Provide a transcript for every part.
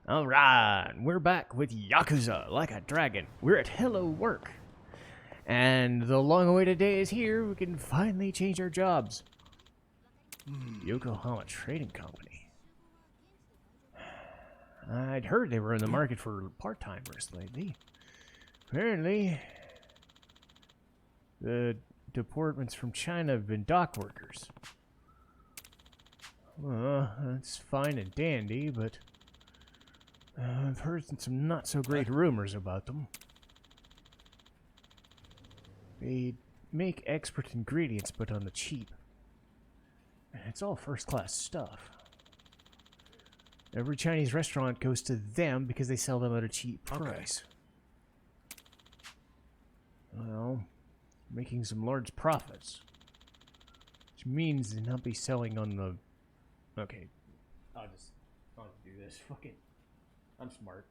Alright, we're back with Yakuza Like a Dragon. We're at Hello Work. And the long-awaited day is here. We can finally change our jobs. Yokohama Trading Company. I'd heard they were in the market for part-timers lately. Apparently, the deportments from China have been dock workers. That's fine and dandy, but I've heard some not-so-great rumors about them. They make expert ingredients, but on the cheap. It's all first-class stuff. Every Chinese restaurant goes to them because they sell them at a cheap price. Well, making some large profits. Which means they'll not be selling on the... Okay, I'll do this. Fuck it. I'm smart.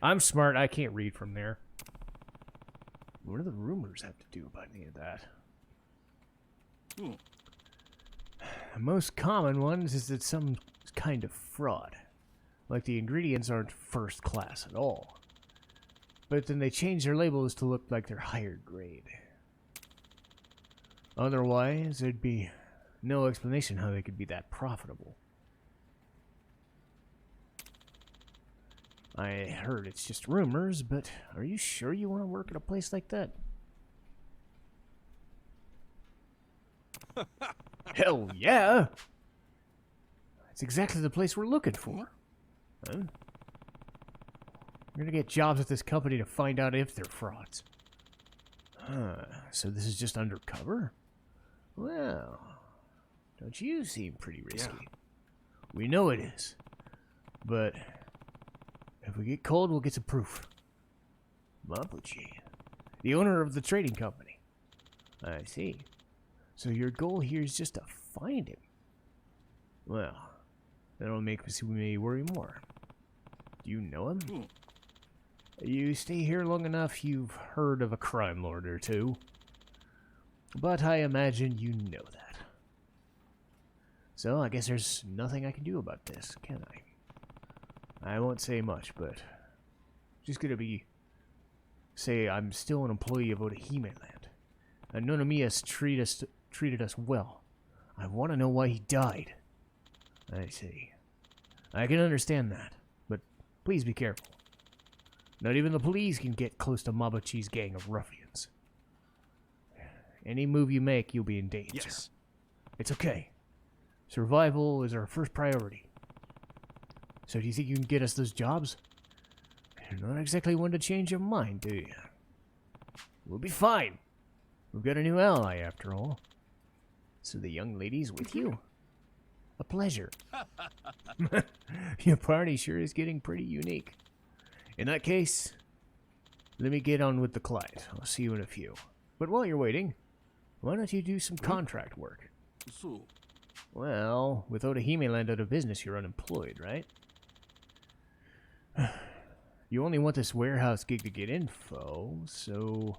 I'm smart. I can't read from there. What do the rumors have to do about any of that? The most common ones is that some kind of fraud. Like the ingredients aren't first class at all. But then they change their labels to look like they're higher grade. Otherwise, there'd be no explanation how they could be that profitable. I heard it's just rumors, but are you sure you want to work at a place like that? Hell yeah! That's exactly the place we're looking for. Huh? We're gonna get jobs at this company to find out if they're frauds. So this is just undercover? Well, don't you seem pretty risky? Yeah. We know it is. But if we get cold, we'll get some proof. Mabuchi, the owner of the trading company. I see. So your goal here is just to find him. Well, that'll make me worry more. Do you know him? You stay here long enough, you've heard of a crime lord or two. But I imagine you know that. So I guess there's nothing I can do about this, can I? I won't say much, but just gonna say I'm still an employee of Otahime Land. And Nonomiya's treated us well. I want to know why he died. I see. I can understand that, but please be careful. Not even the police can get close to Mabuchi's gang of ruffians. Any move you make, you'll be in danger. Yes. It's okay. Survival is our first priority. So do you think you can get us those jobs? You're not exactly one to change your mind, do you? We'll be fine. We've got a new ally, after all. So the young lady's with you? A pleasure. Your party sure is getting pretty unique. In that case, let me get on with the client. I'll see you in a few. But while you're waiting, why don't you do some contract work? So, well, with Otahime Land out of business, you're unemployed, right? You only want this warehouse gig to get info, so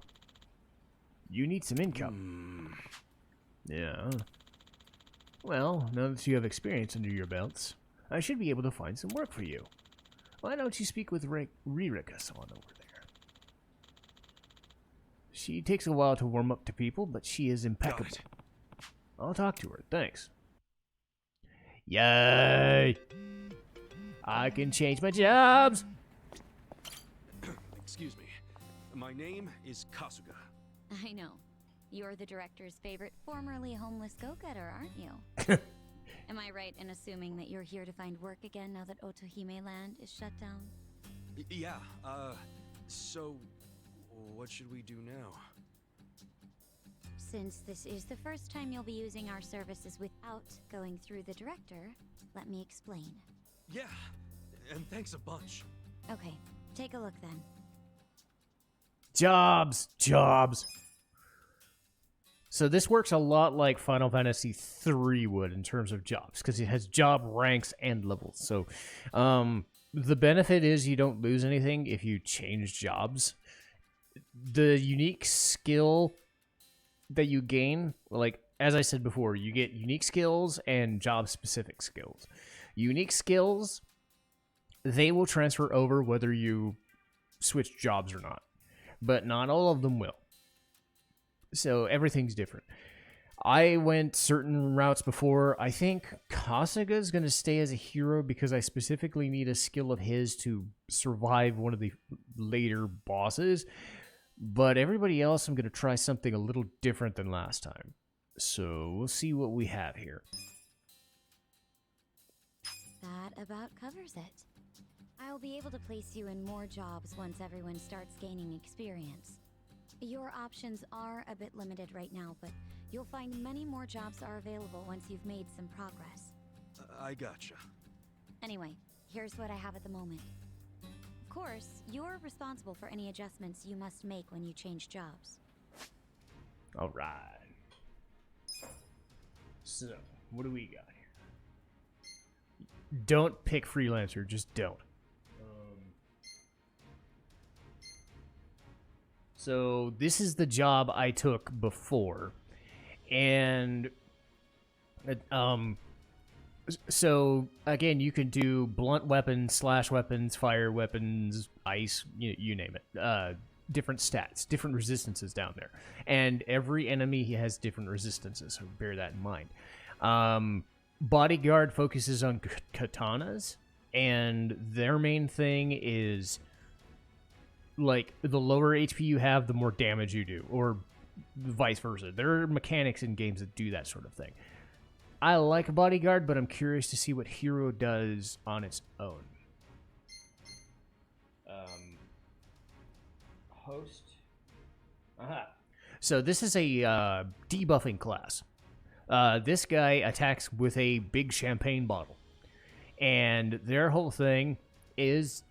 you need some income. Yeah. Well, now that you have experience under your belts, I should be able to find some work for you. Why don't you speak with Ririka-san over there? She takes a while to warm up to people, but she is impeccable. I'll talk to her, thanks. Yay! I can change my jobs! excuse me. My name is Kasuga. I know. You're the director's favorite formerly homeless go-getter, aren't you? Am I right in assuming that you're here to find work again now that Otahime Land is shut down? Yeah, so what should we do now? Since this is the first time you'll be using our services without going through the director, let me explain. Yeah, and thanks a bunch. Okay, take a look then. Jobs! Jobs! So this works a lot like Final Fantasy III would in terms of jobs, because it has job ranks and levels. So the benefit is you don't lose anything if you change jobs. The unique skill that you gain, like as I said before, you get unique skills and job-specific skills. Unique skills they will transfer over whether you switch jobs or not. But not all of them will. So everything's different. I went certain routes before. I think Kasuga's going to stay as a hero because I specifically need a skill of his to survive one of the later bosses. But everybody else, I'm going to try something a little different than last time. So we'll see what we have here. That about covers it. I'll be able to place you in more jobs once everyone starts gaining experience. Your options are a bit limited right now, but you'll find many more jobs are available once you've made some progress. I gotcha. Anyway, here's what I have at the moment. Of course, you're responsible for any adjustments you must make when you change jobs. All right. So, what do we got here? Don't pick freelancer, just don't. So this is the job I took before, and so again, you can do blunt weapons, slash weapons, fire weapons, ice, you name it. Different stats, different resistances down there, and every enemy has different resistances. So bear that in mind. Bodyguard focuses on katanas, and their main thing is, like, the lower HP you have, the more damage you do, or vice versa. There are mechanics in games that do that sort of thing. I like Bodyguard, but I'm curious to see what Hero does on its own. Host. Aha. So this is a debuffing class. This guy attacks with a big champagne bottle. And their whole thing is,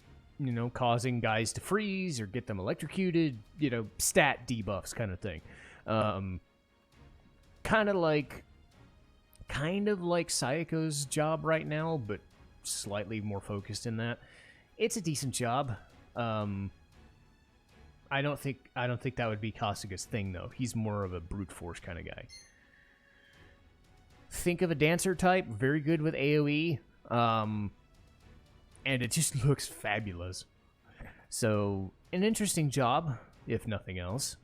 causing guys to freeze or get them electrocuted, stat debuffs kind of thing. Kind of like Sayako's job right now, but slightly more focused in that. It's a decent job. I don't think that would be Kasuga's thing, though. He's more of a brute force kind of guy. Think of a dancer type, very good with AoE. And it just looks fabulous. So, an interesting job, if nothing else.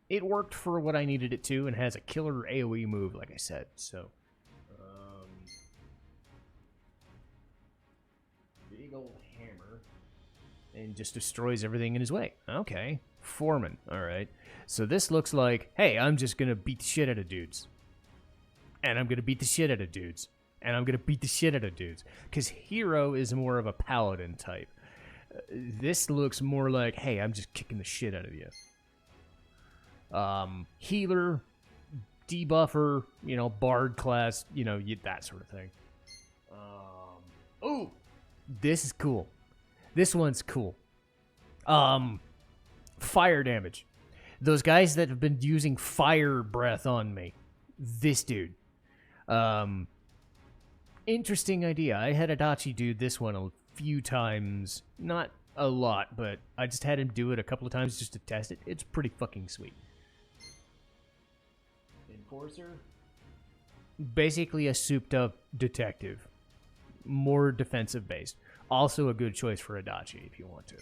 It worked for what I needed it to, and has a killer AoE move, like I said. So, big old hammer, and just destroys everything in his way. Okay, foreman. All right. So this looks like, hey, I'm just gonna beat the shit out of dudes, and I'm gonna beat the shit out of dudes. And I'm going to beat the shit out of dudes. Because Hero is more of a paladin type. This looks more like, hey, I'm just kicking the shit out of you. Healer, debuffer, bard class, that sort of thing. Oh, this is cool. This one's cool. Fire damage. Those guys that have been using fire breath on me. This dude. Interesting idea. I had Adachi do this one a few times. Not a lot, but I just had him do it a couple of times just to test it. It's pretty fucking sweet. Enforcer? Basically a souped-up detective. More defensive-based. Also a good choice for Adachi if you want to.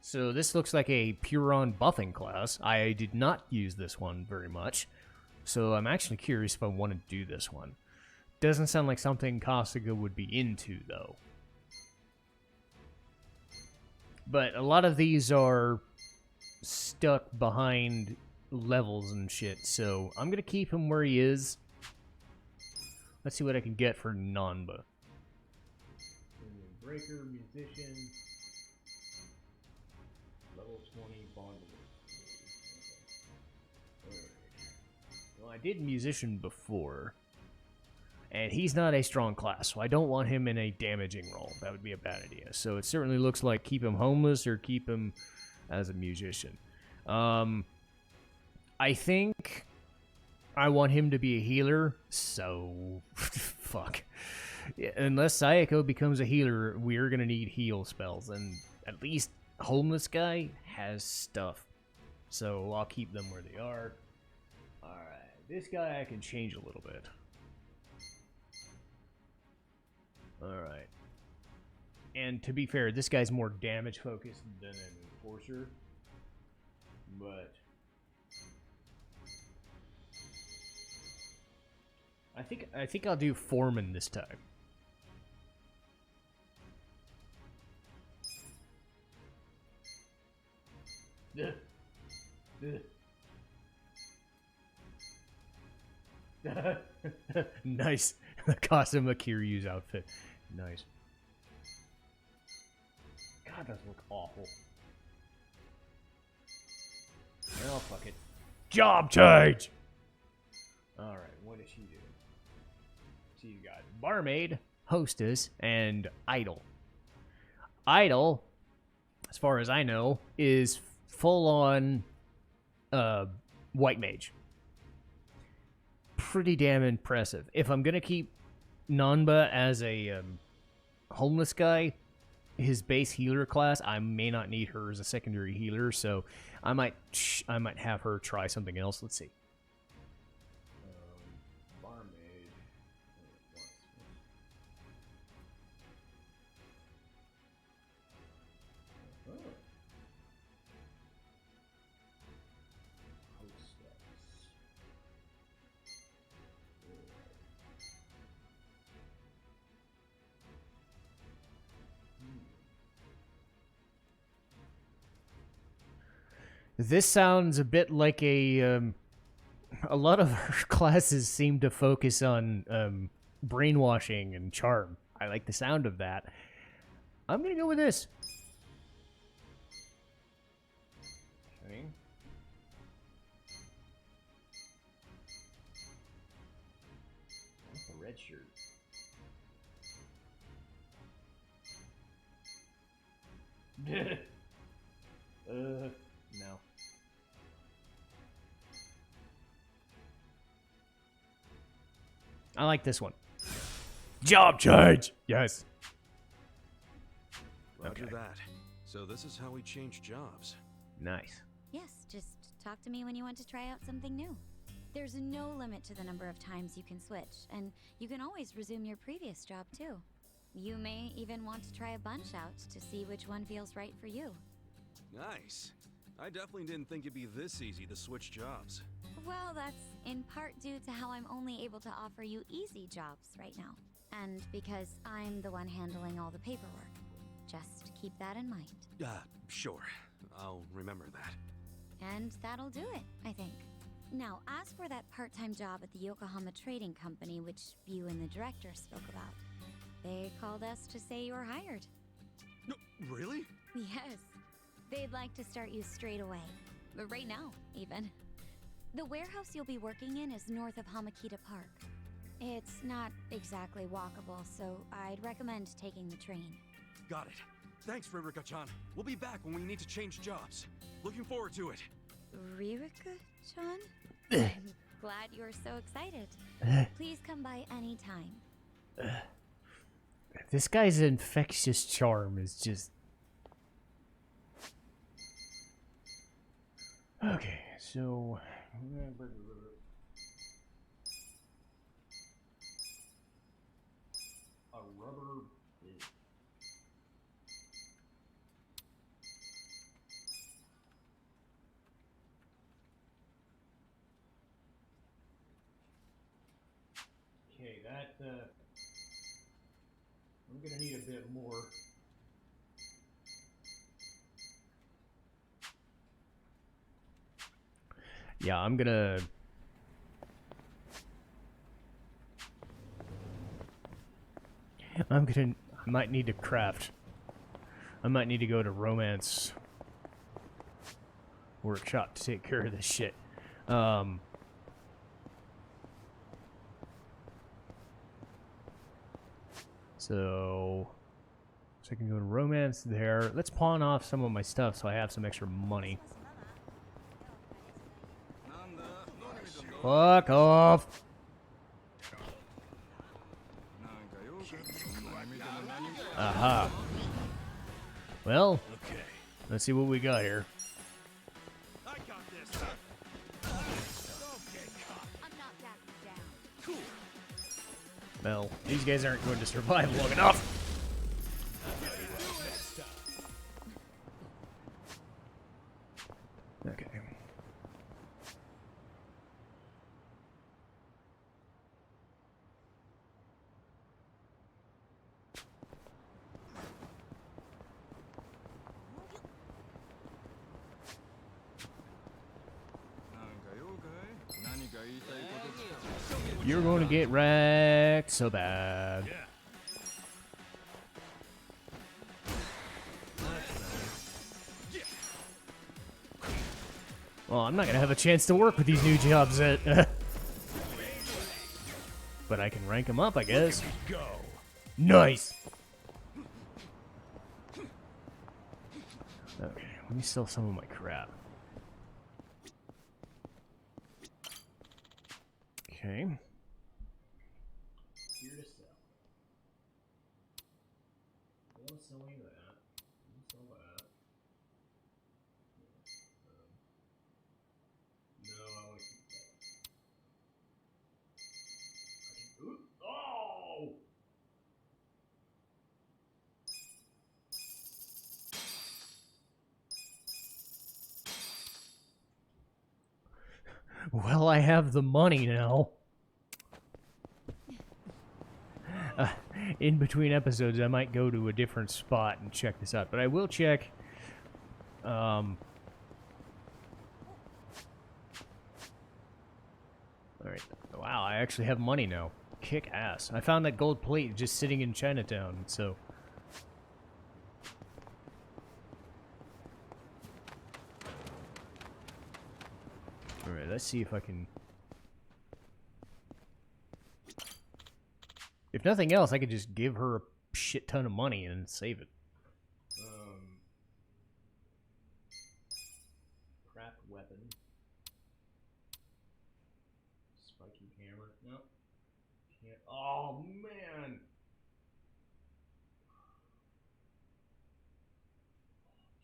So this looks like a Puron buffing class. I did not use this one very much, so I'm actually curious if I want to do this one. Doesn't sound like something Kasuga would be into, though. But a lot of these are stuck behind levels and shit, so I'm going to keep him where he is. Let's see what I can get for Nanba. Breaker, musician... Level 20 bond. Okay. Well, I did musician before, and he's not a strong class, so I don't want him in a damaging role. That would be a bad idea. So it certainly looks like keep him homeless or keep him as a musician. I think I want him to be a healer, so fuck. Yeah, unless Sayako becomes a healer, we're gonna need heal spells, and at least homeless guy has stuff, so I'll keep them where they are. Alright, This guy I can change a little bit. Alright. And to be fair, this guy's more damage focused than an enforcer. But I think I'll do foreman this time. Nice. Kasuma Kiryu's outfit. Nice. God, those look awful. Well, fuck it. Job change! Alright, what does she do? She got barmaid, hostess, and idol. Idol, as far as I know, is full-on white mage. Pretty damn impressive. If I'm gonna keep Nanba as a homeless guy, his base healer class, I may not need her as a secondary healer, so I might have her try something else. Let's see. Barmaid. This sounds a bit like a lot of her classes seem to focus on brainwashing and charm. I like the sound of that. I'm gonna go with this. Okay. What's the red shirt? No. I like this one. Job change! Yes. Roger Okay. that. So this is how we change jobs. Nice. Yes, just talk to me when you want to try out something new. There's no limit to the number of times you can switch, and you can always resume your previous job too. You may even want to try a bunch out to see which one feels right for you. Nice. I definitely didn't think it'd be this easy to switch jobs. Well, that's in part due to how I'm only able to offer you easy jobs right now. And because I'm the one handling all the paperwork. Just keep that in mind. Sure. I'll remember that. And that'll do it, I think. Now, as for that part-time job at the Yokohama Trading Company, which you and the director spoke about, they called us to say you're hired. No, really? Yes. They'd like to start you straight away. But right now, even. The warehouse you'll be working in is north of Hamakita Park. It's not exactly walkable, so I'd recommend taking the train. Got it. Thanks, Ririka-chan. We'll be back when we need to change jobs. Looking forward to it. Ririka-chan? I'm glad you're so excited. Please come by any time. This guy's infectious charm is just... Okay, so... A rubber... Okay, that, I'm gonna need a bit more. Yeah, I'm gonna... I might need to craft. I might need to go to romance workshop to take care of this shit. So I can go to romance there. Let's pawn off some of my stuff so I have some extra money. Fuck off. Aha. Well, let's see what we got here. I got this. I'm not Well, these guys aren't going to survive long enough. Okay. You're going to get wrecked so bad. Well, I'm not going to have a chance to work with these new jobs at... but I can rank them up, I guess. Nice! Okay, let me sell some of my crap. Okay. Here to sell. I want to sell any of that. I want to sell that. No, I want to keep that. Ooh, oh! Well, I have the money now. In between episodes, I might go to a different spot and check this out. But I will check... Alright. Wow, I actually have money now. Kick ass. I found that gold plate just sitting in Chinatown, so... Alright, let's see if I can... If nothing else, I could just give her a shit ton of money and save it. Crap weapon. Spiky hammer. No. Can't. Oh, man!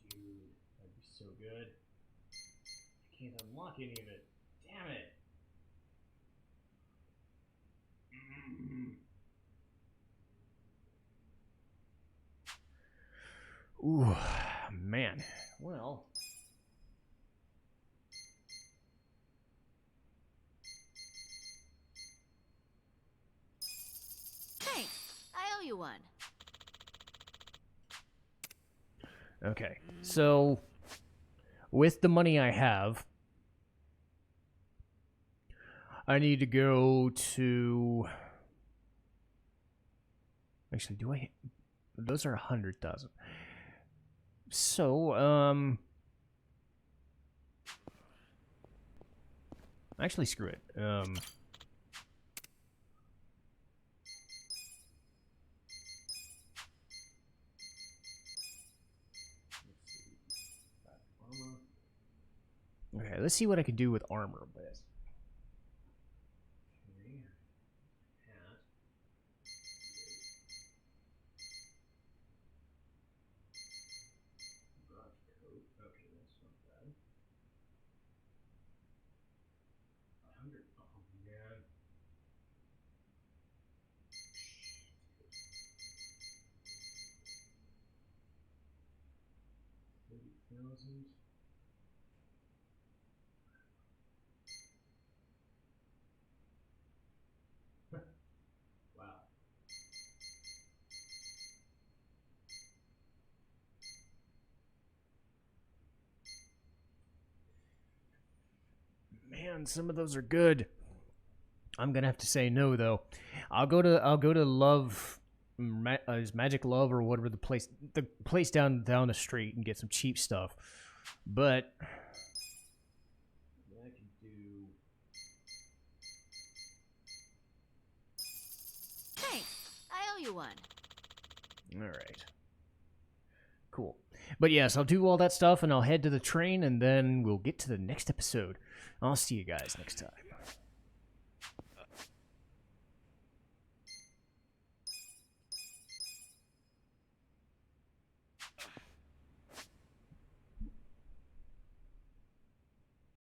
Dude, that'd be so good. I can't unlock any of it. Damn it! Ooh, man. Well. Thanks. I owe you one. Okay, so with the money I have, I need to go to... Actually, do I... Those are 100,000. So, actually, screw it. Okay, let's see what I can do with armor with this. Okay. Hat. Coat. Okay, that's not bad. 100. Oh, man. 30,000. Wow. Man, some of those are good. I'm gonna have to say no though. I'll go to Love, is Magic Love or whatever the place down the street and get some cheap stuff. But I can do. Thanks. I owe you one. All right. Cool. But yes, I'll do all that stuff and I'll head to the train and then we'll get to the next episode. I'll see you guys next time.